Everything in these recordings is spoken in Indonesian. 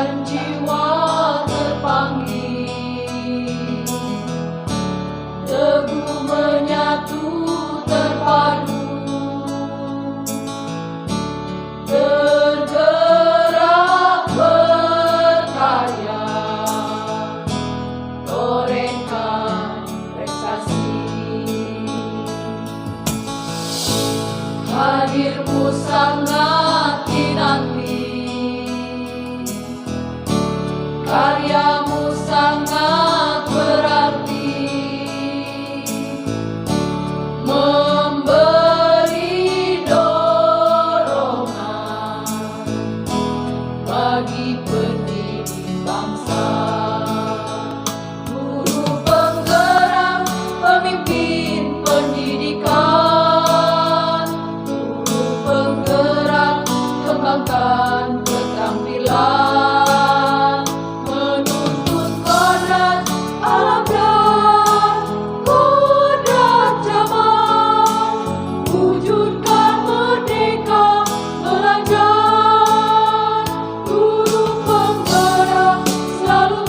dan jiwa terpanggil, teguh menyatu terpadu, tergerak berkarya, torehkan prestasi. Hadirmu sangat dinanti, karyamu sangat berarti, memberi dorongan bagi pendidik bangsa. Guru penggerak, pemimpin pendidikan, guru penggerak, kembangkan keterampilan, menuntut kodrat alam dan kodrat zaman, wujudkan merdeka belajar. Guru penggerak selalu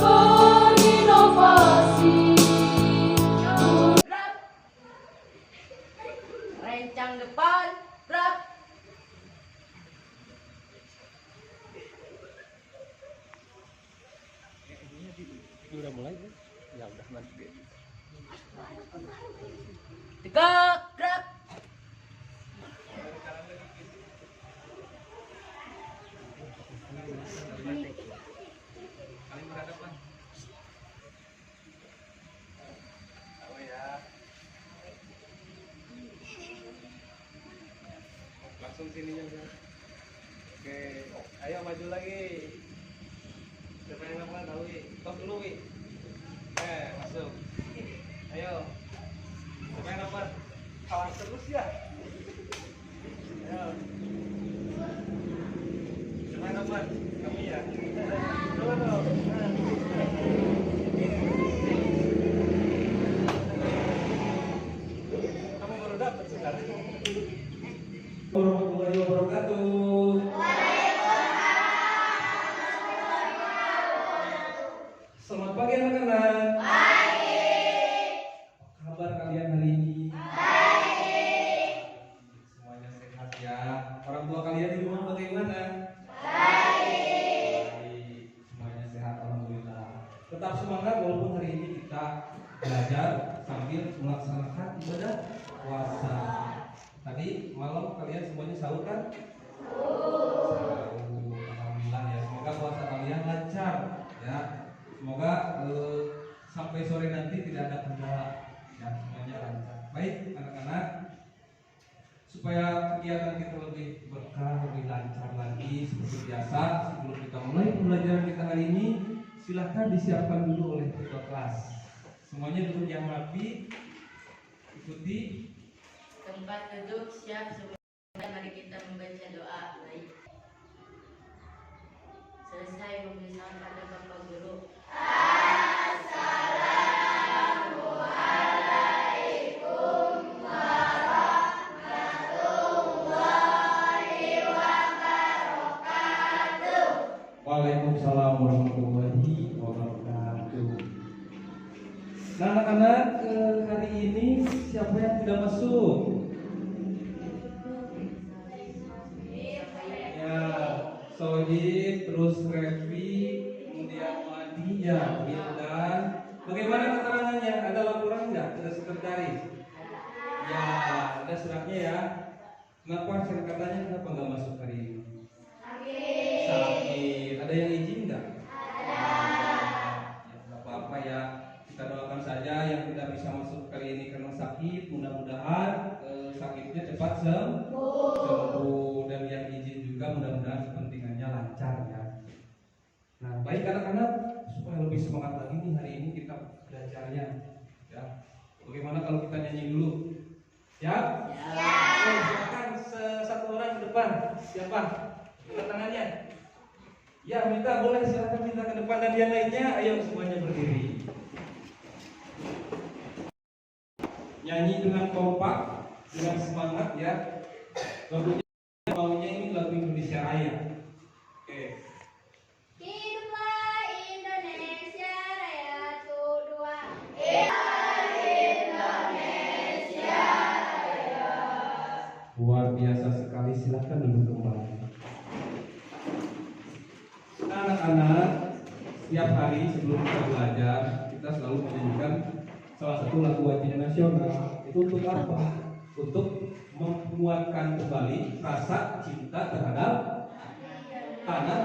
berinovasi. Rencang depan, gerak. Udah mulai ya udah nanti Tegak, gerak. langsung sininya. Oke, ayo maju lagi. Siapa yang apa tahu tos dulu wi. Masuk. Ayo. Siapa yang apa? Kalah terus ya. Ayo. Siapa yang apa? Kamu ya. Dulu dong. Kamu baru dapat sekarang. Warahmatullahi wabarakatuh. Selamat pagi anak-anak. Baik. Apa kabar kalian hari ini? Baik. Semuanya sehat ya. Orang tua kalian di rumah bagaimana? Baik. Baik. Semuanya sehat alhamdulillah. Tetap semangat walaupun hari ini kita belajar sambil melaksanakan ibadah puasa. Tadi malam kalian semuanya sahur kan? Sahur. Alhamdulillah ya. Semoga puasa kalian lancar ya. Semoga sampai sore nanti tidak ada kendala ya, semuanya lancar. Baik anak-anak, supaya kegiatan kita lebih berkah, lebih lancar lagi seperti biasa, sebelum kita mulai pembelajaran kita hari ini, silahkan disiapkan dulu oleh ketua kelas. Semuanya duduk yang rapi, ikuti. Tempat duduk siap sebelum mari kita membaca doa. Baik. Selesai memberi salam pada Bapak Guru. Assalamualaikum warahmatullahi wabarakatuh. Waalaikumsalam warahmatullahi wabarakatuh. Nah anak-anak, hari ini siapa yang tidak masuk? Ya, Sohib, terus Revi, kemudian Madi, ya, Wildan. Bagaimana keterangannya? Ada laporan nggak? Ada sekretaris? Ya, ada suratnya ya. Kenapa katanya kenapa nggak masuk hari ini? Sakit. Ada yang izin nggak? Ada. Ya, nggak apa-apa ya. Kita doakan saja yang tidak bisa masuk kali ini karena sakit. Mudah-mudahan sakitnya cepat sembuh, dan yang izin juga mudah-mudahan kepentingannya lancar ya. Nah, baik anak-anak, supaya lebih semangat lagi nih hari ini kita belajarnya. Ya. Bagaimana kalau kita nyanyi dulu? Siap? Silakan satu orang ke depan. Siapa? Angkat tangannya. Ya, minta boleh silakan minta ke depan, dan yang lainnya ayo semuanya berdiri. Nyanyi dengan kompak, dengan semangat ya. Lagunya maunya ini lagu Indonesia Raya. Oke. Hidup Silahkan duduk kembali. Nah, anak-anak, setiap hari sebelum kita belajar, kita selalu menyanyikan salah satu lagu wajib nasional. Itu untuk apa? Untuk menguatkan kembali rasa cinta terhadap tanah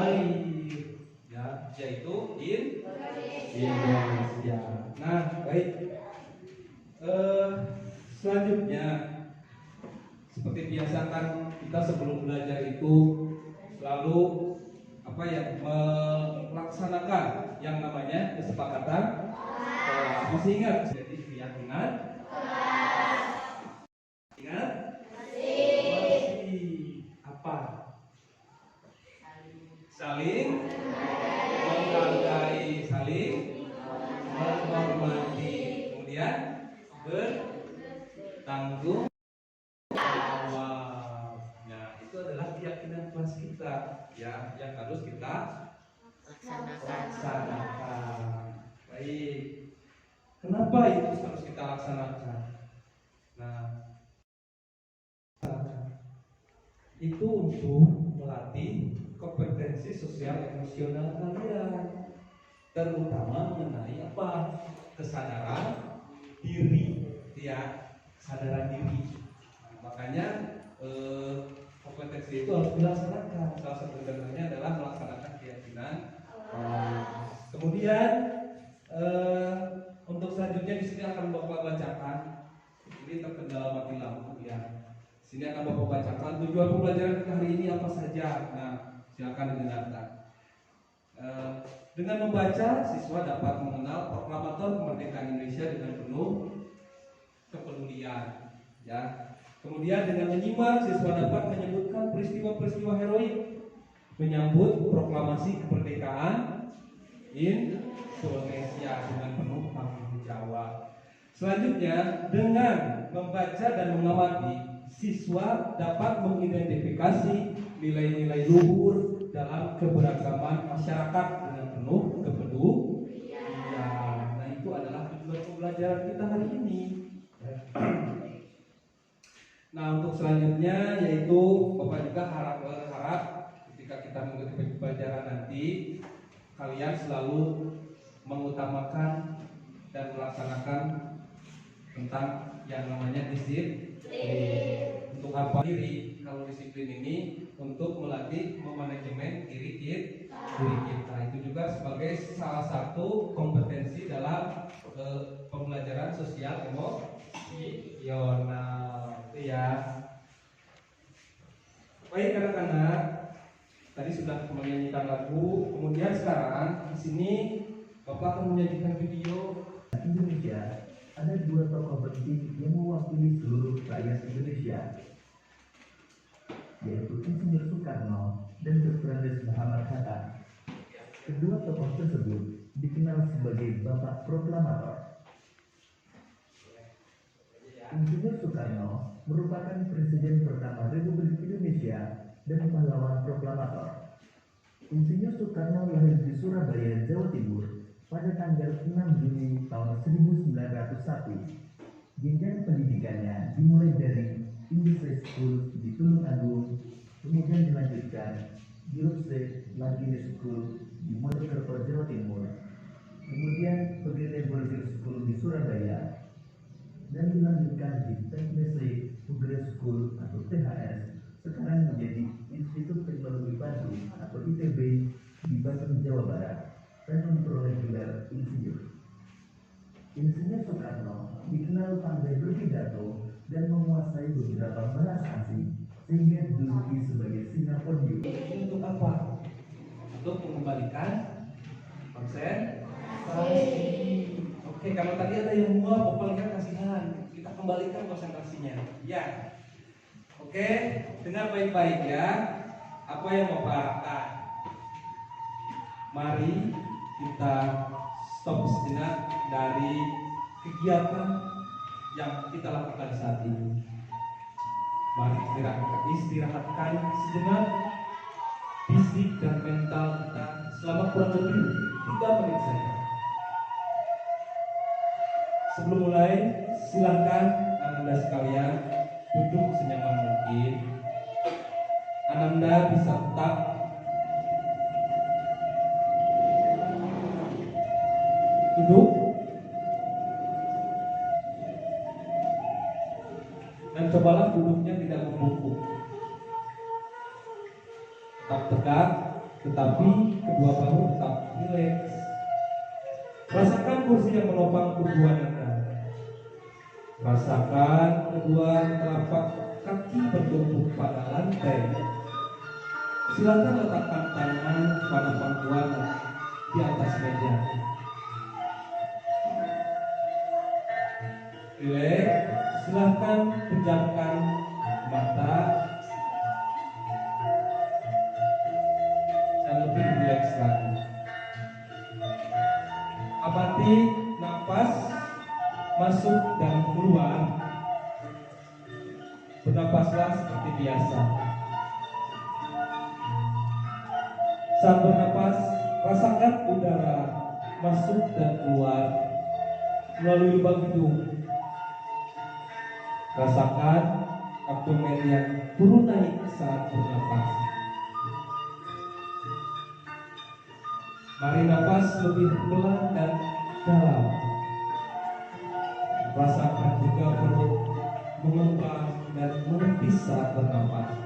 air, ya, yaitu Indonesia. Nah, baik. Selanjutnya, seperti biasa kan kita sebelum belajar itu selalu melaksanakan yang namanya kesepakatan. Masih ingat? Jadi keyakinan. Ingat? Masih. Apa? Saling menghargai, saling menghormati, kemudian bertanggung jawab. Nah, itu adalah keyakinan kelas kita, ya, yang harus kita laksanakan. Baik. Kenapa itu harus kita laksanakan? Nah, itu untuk melatih kompetensi sosial emosional kalian, terutama mengenai apa? Kesadaran diri, ya, kesadaran diri. Nah, makanya kompetensi itu harus dilaksanakan. Salah satu contohnya adalah melaksanakan keyakinan. Kemudian untuk selanjutnya di sini akan Bapak bacakan. Ini terkendala mati lampu, ya. Sini akan Bapak bacakan tujuan pembelajaran kita hari ini apa saja. Nah, silakan didengarkan. Dengan membaca, siswa dapat mengenal proklamator kemerdekaan Indonesia dengan penuh kepedulian, ya. Kemudian dengan menyimak, siswa dapat menyebutkan peristiwa-peristiwa heroik menyambut proklamasi kemerdekaan Indonesia dengan penuh tanggung jawab. Selanjutnya, dengan membaca dan mengamati, siswa dapat mengidentifikasi nilai-nilai luhur dalam keberagaman masyarakat dengan penuh kepedulian. Nah, itu adalah tujuan pembelajaran kita hari ini. Nah, untuk selanjutnya yaitu Bapak juga berharap ketika kita mengikuti pembelajaran nanti kalian selalu mengutamakan dan melaksanakan tentang yang namanya disiplin. Untuk apa diri? Kalau disiplin ini untuk melatih memanajemen diri kita. Itu juga sebagai salah satu kompetensi dalam pembelajaran sosial emosional, itu ya. Baik anak-anak, tadi sudah menyanyikan lagu. Kemudian sekarang di sini Bapak akan menyajikan video. Indonesia ada dua tokoh penting yang mewakili seluruh rakyat Indonesia, yaitu Insinyur Soekarno dan Dr. Andes Muhammad Hatta. Kedua tokoh tersebut dikenal sebagai Bapak Proklamator. Insinyur Soekarno merupakan Presiden pertama Republik Indonesia dan pahlawan proklamator. Insinyur Soekarno lahir di Surabaya, Jawa Timur pada tanggal 6 Juni tahun 1901. Jenjang pendidikannya dimulai dari English High School di Tulung Agung, kemudian dilanjutkan di Rupse Lagine School di Mojokerto, Jawa Timur, kemudian Pegete Boarding School di Surabaya, dan dilanjutkan di Teknese Ugre School atau THS, sekarang menjadi Institut Teknologi Bandung atau ITB di Bandung, Jawa Barat, dan memperoleh gelar insinyur. Insinyur Soekarno dikenal pandai berpidato dan menguasai beberapa bahasa asing sehingga dijuluki sebagai Singapodium. Ini untuk apa? Untuk mengembalikan konsentrasi. Oke, kalau tadi ada yang mual, Bapak lihat kasihan. Kita kembalikan konsentrasinya. Ya. Oke, dengar baik-baik ya. Apa yang Bapak harapkan? Mari kita stop sejenak dari kegiatan yang kita lakukan saat ini. Mari istirahatkan sejenak fisik dan mental kita selama kurang lebih 3 menit saja. Sebelum mulai, silakan Anda sekalian duduk senyaman mungkin. Anda bisa tetap duduk dan cobalah duduknya tidak membungkuk. Tetap tegak, tetapi kedua bahu tetap rileks. Rasakan kursi yang menopang tubuhan Anda. Rasakan kedua telapak kaki bertumpuk pada lantai. Silakan letakkan tangan pada pangkuan di atas meja. Rileks, silakan pejamkan mata dan lebih rileks lagi. Amati nafas masuk dan keluar. Bernapaslah seperti biasa. Saat bernapas, rasakan udara masuk dan keluar melalui lubang hidung. Rasakan abdomen yang turun naik saat bernapas. Mari napas lebih pelan dan dalam. Rasakan juga perut mengembang dan menepis saat bernapas.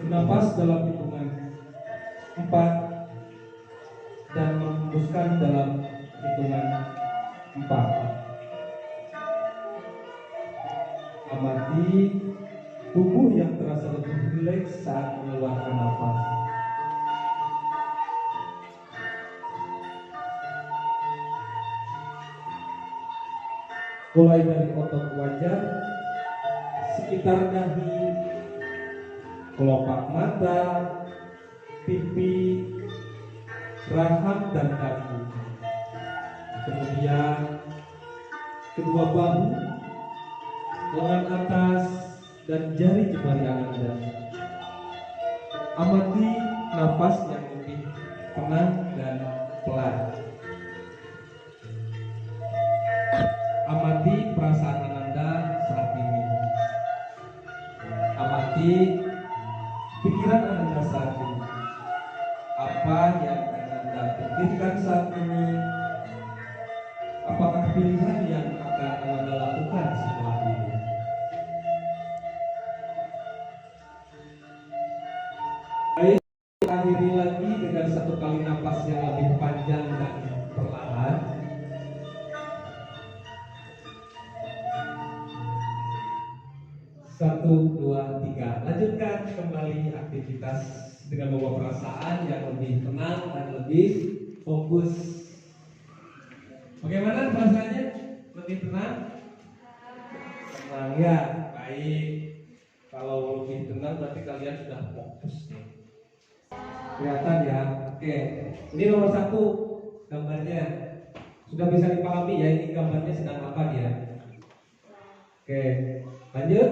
Bernapas dalam hitungan 4 dan menghembuskan dalam hitungan 4. Amati tubuh yang terasa lebih rileks saat mengeluarkan nafas. Mulai dari otot wajah, sekitar dahi, kelopak mata, pipi, rahang dan dagu. Kemudian kedua bahu, lengan atas dan jari jemari Anda. Amati nafas yang lebih tenang dan pelan. Amati perasaan Anda saat ini. Amati pikiran Anda saat ini. Apa yang Anda pikirkan saat ini? Apakah pilihan yang akan Anda lakukan setelah ini? Baik, akhiri lagi dengan satu kali napas yang lebih panjang dan perlahan. Satu, dua, tiga. Lanjutkan kembali aktivitas dengan membawa perasaan yang lebih tenang dan lebih fokus. Bagaimana perasaannya? Lebih tenang? Tenang ya, baik. Kalau lebih tenang berarti kalian sudah fokus nih. Kelihatan ya? Oke. Ini nomor 1 gambarnya. Sudah bisa dipahami ya, ini gambarnya sedang apa dia? Oke, lanjut.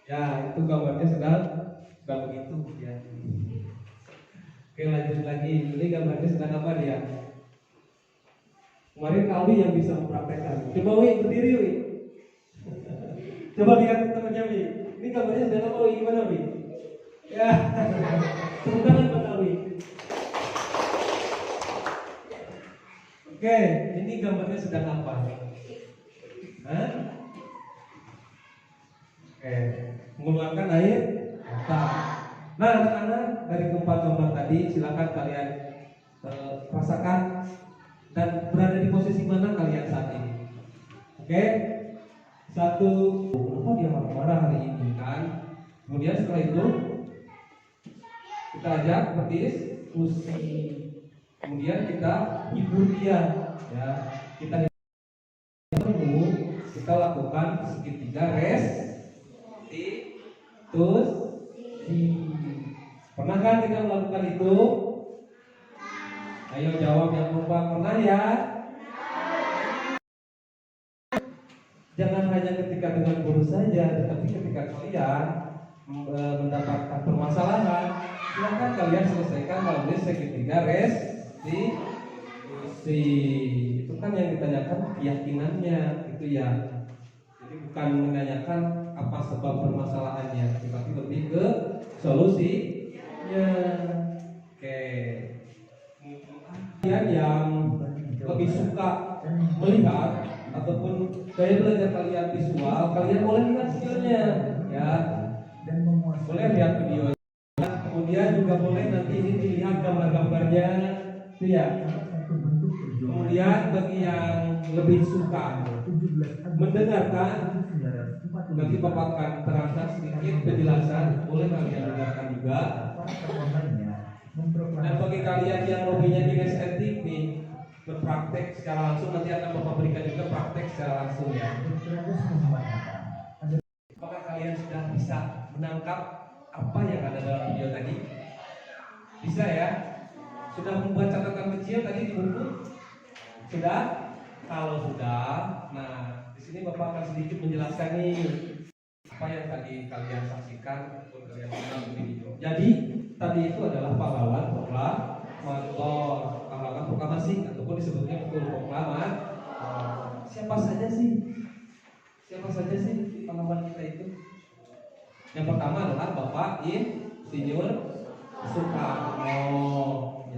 Ya, itu gambarnya sedang begitu ya. Oke, lanjut lagi. Ini gambarnya sedang apa dia? Kemarin Kak Wi yang bisa mempraktekkan. Coba Wi, berdiri Wi. Coba lihat temannya Wi. Ini gambarnya sedang apa Wi? Gimana Wi? Ya, tepuk tangan buat Kak Wi. Oke, ini gambarnya sedang apa? Hah? Oke, mengeluarkan air mata. Nah, anak-anak dari keempat gambar tadi, silakan kalian rasakan dan berada di posisi mana kalian saat ini. Oke, 1, kenapa dia marah-marah hari ini kan? Kemudian setelah itu kita ajak berdiskusi. Kemudian kita hibur dia, ya. Kita lakukan segitiga restitusi. Pernah kan kita melakukan itu? Ayo jawab yang kompak, pernah ya? Jangan hanya ketika dengan guru saja, tetapi ketika kalian mendapatkan permasalahan, silakan kalian selesaikan melalui segitiga restitusi. Itu kan yang ditanyakan keyakinannya, itu ya. Jadi bukan menanyakan apa sebab permasalahannya, tetapi lebih ke solusinya. Oke. Kalian yang lebih suka melihat ataupun gaya belajar kalian visual, kalian boleh lihat skillnya, ya. Dan memuaskan. Boleh lihat video. Kemudian juga boleh nanti ini dilihat gambar-gambarnya, itu ya. Satu bentuk perjuangan. Kemudian bagi yang lebih suka 17 Agustus mendengarkan, 1945, nanti Bapak akan terangkan sedikit penjelasan, boleh kalian dengarkan juga. para tokoh lainnya memproklamasi. Dan bagi kalian yang hobinya di estetik nih, berpraktek secara langsung, nanti akan Bapak berikan juga praktek secara langsung ya. Dr. Agus Muhammad Hatta. Apakah kalian sudah bisa menangkap apa yang ada dalam video tadi? Bisa ya? Sudah membuat catatan kecil tadi di buku? Sudah? Kalau sudah, nah di sini Bapak akan sedikit menjelaskan nih apa yang tadi kalian saksikan ataupun kalian tonton di video. Jadi tadi itu adalah pahlawan proklamasi ataupun disebutnya betul proklamat. Siapa saja sih? Siapa saja sih pahlawan kita itu? Yang pertama adalah Bapak Insinyur Soekarno,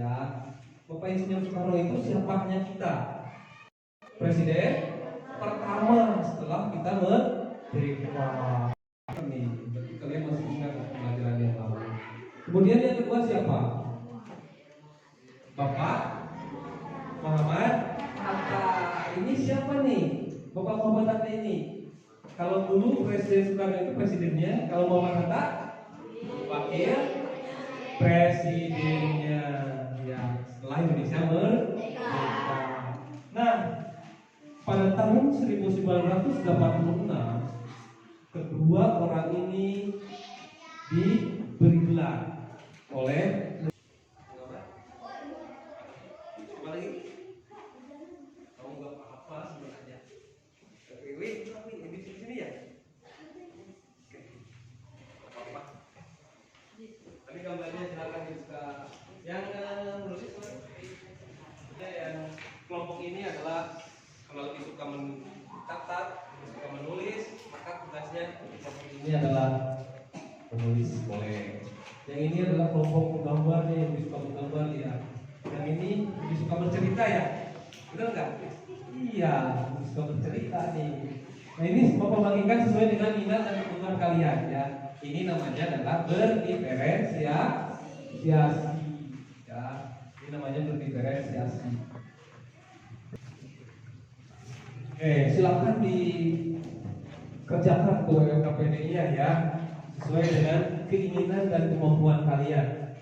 ya. Bapak Insinyur Soekarno itu siapanya kita? Presiden pertama setelah kita merdeka. Ini berarti kalian masih ingat pelajaran yang lalu. Kemudian yang kedua siapa? Bapak Muhammad Hatta. Ini siapa nih? Bapak Muhammad Hatta ini. Kalau dulu Presiden Soekarno itu presidennya, kalau Muhammad Hatta wakil presidennya, ya, setelah Indonesia merdeka. Nah, pada tahun 1946 kedua orang ini diberi gelar oleh apa lagi? Kamu nggak apa-apa sebenarnya. Tapi di sini ya. Oke. Apa-apa. Tapi gambarnya silakan juga. Yang menulis ya, yang kelompok ini adalah kalau lebih suka mencatat, suka menulis, maka tugasnya kelompok ini adalah menulis boleh. Yang ini adalah kelompok penggambar nih, lebih suka menggambar ya. Yang ini lebih suka bercerita ya, benar nggak? Iya, lebih suka bercerita nih. Nah ini Bapak bagikan sesuai dengan minat dan kebutuhan kalian ya. Ini namanya adalah berdiferensiasi ya. Ini namanya berdiferensiasi. Silakan dikerjakan ke WKPDI ya, sesuai dengan keinginan dan kemampuan kalian.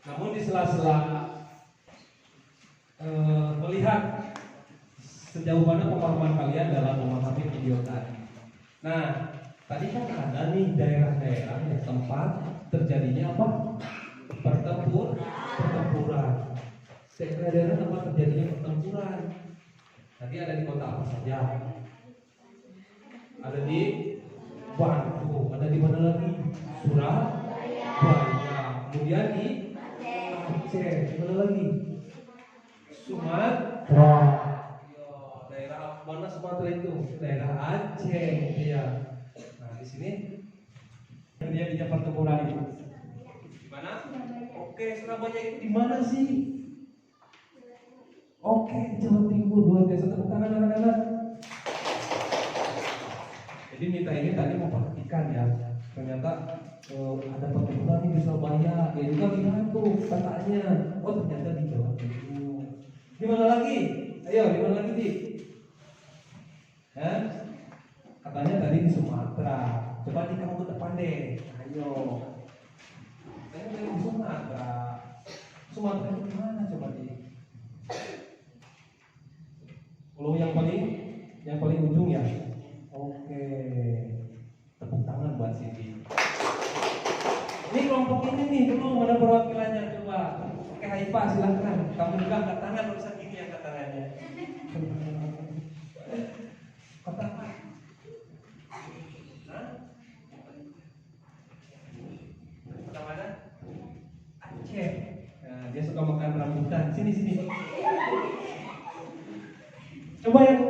Namun di sela-sela melihat sejauh mana pemahaman kalian dalam memahami video tadi. Nah, tadi kan ada nih daerah-daerah yang tempat terjadinya apa? Pertempuran. Daerah-daerah tempat terjadinya pertempuran. Tadi ada di kota apa saja? Ada di Bandung, ada di mana lagi? Surabaya. Kemudian di Aceh, di mana lagi? Sumatera. Daerah mana Sumatera itu? Daerah Aceh, ya. Nah di sini terjadinya pertempuran itu. Di mana? Oke, Surabaya itu di mana sih? Oke, Jawa Timur, luar biasa. Tepuk tangan anak-anak. Jadi Mita ini tadi memperhatikan ya, ternyata ada pertempuran di Surabaya. Dia juga bilang tuh katanya, oh ternyata di Jawa Timur. Di mana lagi? Ayo, di mana lagi sih? Katanya tadi di Sumatera. Coba di kamu ke depan deh. Ayo. Saya dari di Sumatera. Sumatera itu mana coba di? Pulau yang paling ujung ya. Oke. Tepuk tangan buat Siti. Ini kelompok ini nih dulu mana perwakilannya coba. Oke, Haifa silahkan. Kamu juga angkat tangan, urusan gini angkat tangannya. Kota apa? Kota mana? Aceh. Nah, dia suka makan rambutan. Sini. Coba yang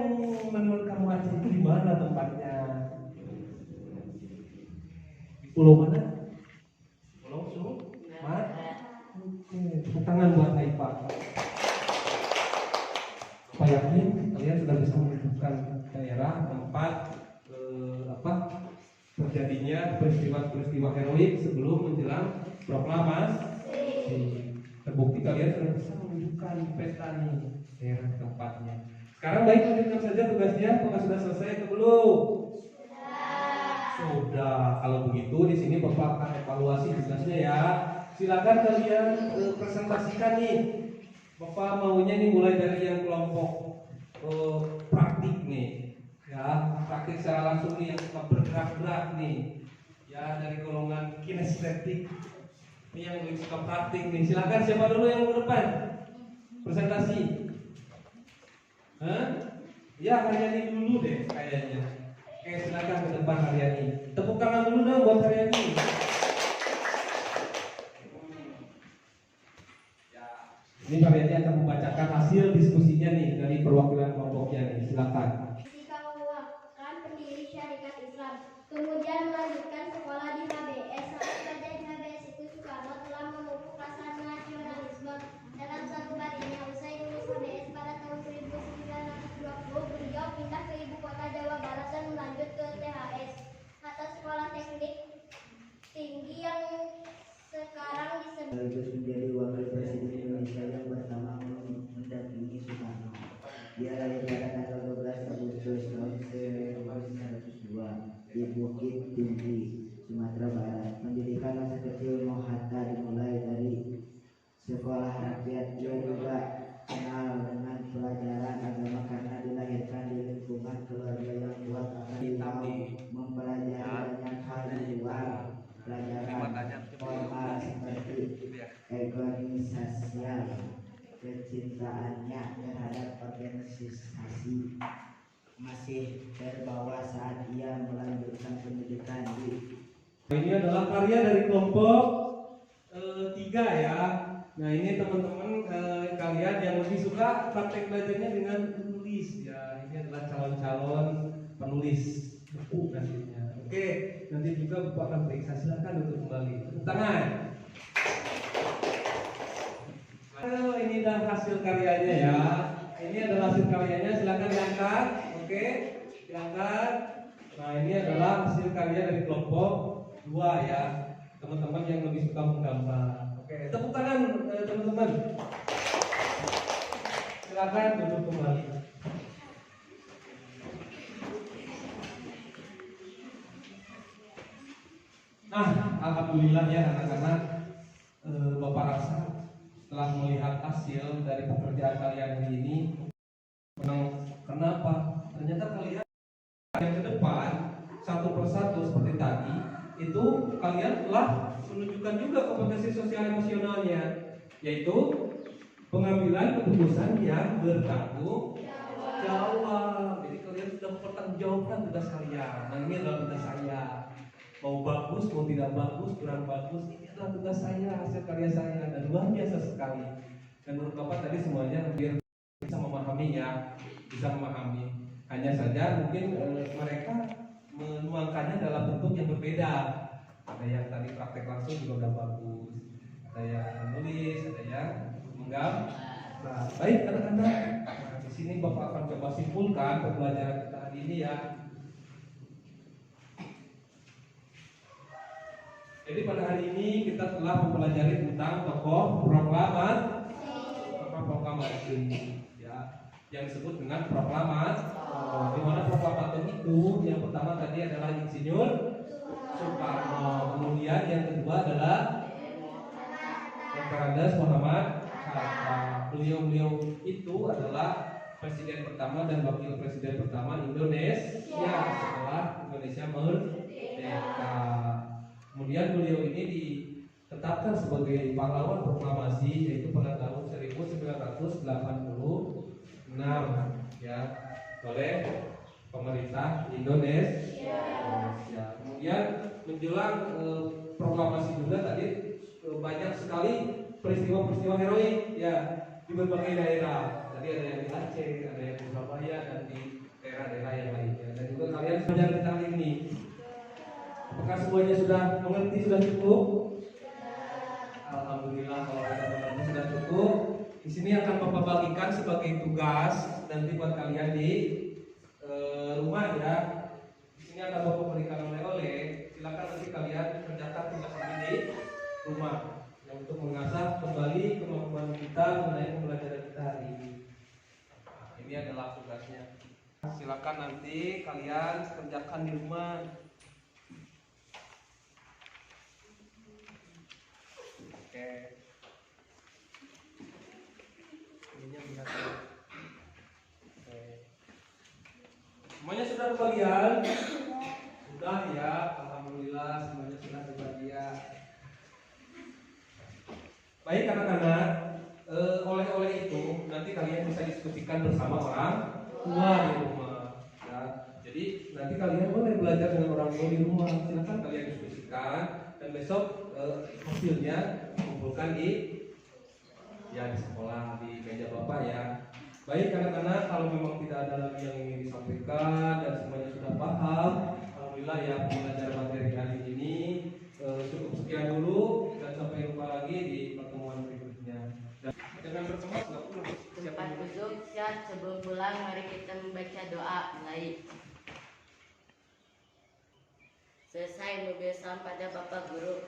menurut kamu Aceh itu di mana tempatnya? Pulau mana? Pulau Sumatera. Oke, tepuk tangan buat Haifa. Saya yakin kalian sudah bisa menentukan daerah tempat terjadinya peristiwa-peristiwa heroik sebelum menjelang proklamasi. Terbukti kalian sudah bisa menunjukkan peta nih daerah tempatnya. Sekarang baik, lanjutkan saja tugasnya. Apakah sudah selesai atau belum? Sudah. Kalau begitu di sini Bapak akan evaluasi tugasnya ya. Silakan kalian presentasikan nih. Bapak maunya nih mulai dari yang kelompok praktik nih, ya praktik secara langsung nih yang suka bergerak-gerak nih, ya dari golongan kinestetik. Ini yang lebih suka praktik nih. Silakan siapa dulu yang ke depan presentasi? Ya Haryani dulu deh kayaknya. Oke, silakan ke depan Haryani. Tepuk tangan dulu dong buat Haryani. Ini Pak Haryani akan membacakan hasil diskusinya nih dari perwakilan kelompoknya nih. Silakan. Fisika merupakan pendiri Syarikat Islam, kemudian melanjutkan sekolah di HBS. Saat belajar di HBS itu Soekarno telah memupuk rasa nasionalisme. Dalam satu harinya usai lulus HBS pada tahun 1920, beliau pindah ke ibu kota Jawa Barat dan melanjut ke THS atau Sekolah Teknik Tinggi yang sekarang disebut. Sekaligus menjadi wakil presiden Indonesia yang pertama mendampingi Soekarno. Dia lahir pada tanggal 12 Agustus tahun 1902 di Bukit Tinggi, Sumatera Barat. Pendidikan masa kecil Mohatta dimulai dari sekolah rakyat. Dia juga kenal dengan pelajaran agama karena dilahirkan di lingkungan keluarga yang kuat akan mempelajari banyak hal di luar pelajaran formal seperti organisasial. Kecintaannya terhadap organisasi masih terbawa saat ia melanjutkan pendidikan di. Ini adalah karya dari kelompok 3 ya. Nah ini teman-teman kalian yang lebih suka praktek belajarnya dengan menulis ya. Ini adalah calon-calon penulis buku nantinya. Oke, nanti juga Bapak akan periksa. Silakan untuk kembali. Tepuk tangan. Ini adalah hasil karyanya ya. Ini adalah hasil karyanya. Silakan diangkat. Oke, diangkat. Nah ini adalah hasil karya dari kelompok 2 ya. Teman-teman yang lebih suka menggambar. Oke, tepuk tangan teman-teman. Silakan duduk kembali. Nah, alhamdulillah ya anak-anak, Bapak rasa setelah melihat hasil dari pekerjaan kalian hari ini, kenapa? Ternyata kalian yang ke depan satu persatu seperti tadi itu kalian telah menunjukkan juga kompetensi sosial emosionalnya, yaitu pengambilan keputusan yang bertanggung jawab. Jadi kalian sudah mempertanggungjawabkan tugas kalian. Nah ini adalah tugas saya. Mau bagus, mau tidak bagus, kurang bagus, ini adalah tugas saya, hasil karya saya, dan luar biasa sekali. Dan menurut Bapak tadi semuanya hampir bisa memahaminya, bisa memahami. Hanya saja mungkin mereka menuangkannya dalam bentuk yang berbeda. Ada yang tadi praktek langsung juga udah bagus, ada yang menulis, ada yang menggambar. Nah, baik anak-anak, nah, di sini Bapak akan coba simpulkan pembelajaran kita hari ini ya. Jadi pada hari ini kita telah mempelajari tentang tokoh proklamasi ya, yang disebut dengan proklamasi. Di mana proklamator itu yang pertama tadi adalah Insinyur Soekarno, kemudian yang kedua adalah Dr. Andes Muhammad Hatta. Beliau itu adalah presiden pertama dan wakil presiden pertama Indonesia setelah Indonesia merdeka. Kemudian beliau ini ditetapkan sebagai pahlawan proklamasi yaitu pada tahun 1986 ya oleh pemerintah Indonesia. Kemudian menjelang proklamasi juga tadi banyak sekali peristiwa-peristiwa heroik ya di berbagai daerah. Tadi ada yang di Aceh, ada yang di Surabaya dan di daerah-daerah yang lainnya. Dan juga kalian belajar tentang ini. Apakah semuanya sudah mengerti, sudah cukup? Alhamdulillah kalau sudah mengerti sudah cukup. Di sini akan Bapak bagikan sebagai tugas nanti buat kalian di rumah ya. Di sini akan Bapak berikan oleh-oleh. Silakan nanti kalian kerjakan tugas ini di rumah yang untuk mengasah kembali kemampuan kita mengenai pembelajaran kita hari ini. Nah, ini adalah tugasnya. Silakan nanti kalian kerjakan di rumah. Oke. Ininya lihat ya. Oke. Semuanya sudah kebagian? Sudah ya, alhamdulillah semuanya sudah kebagian. Baik anak-anak, oleh-oleh itu nanti kalian bisa diskusikan bersama orang tua di rumah. Ya. Jadi nanti kalian boleh belajar dengan orang tua di rumah. Silakan kalian diskusikan dan besok hasilnya kumpulkan di sekolah di meja bapak ya. Baik anak-anak, kalau memang tidak ada lagi yang ingin disampaikan dan semuanya sudah paham, alhamdulillah ya pembelajaran materi hari ini cukup sekian dulu dan sampai jumpa lagi di pertemuan berikutnya. Dan jangan bersemangat, nggak perlu. Tempat duduk siap, sebelum pulang mari kita membaca doa. Mulai. Selesai mobil salam pada Bapak Guru.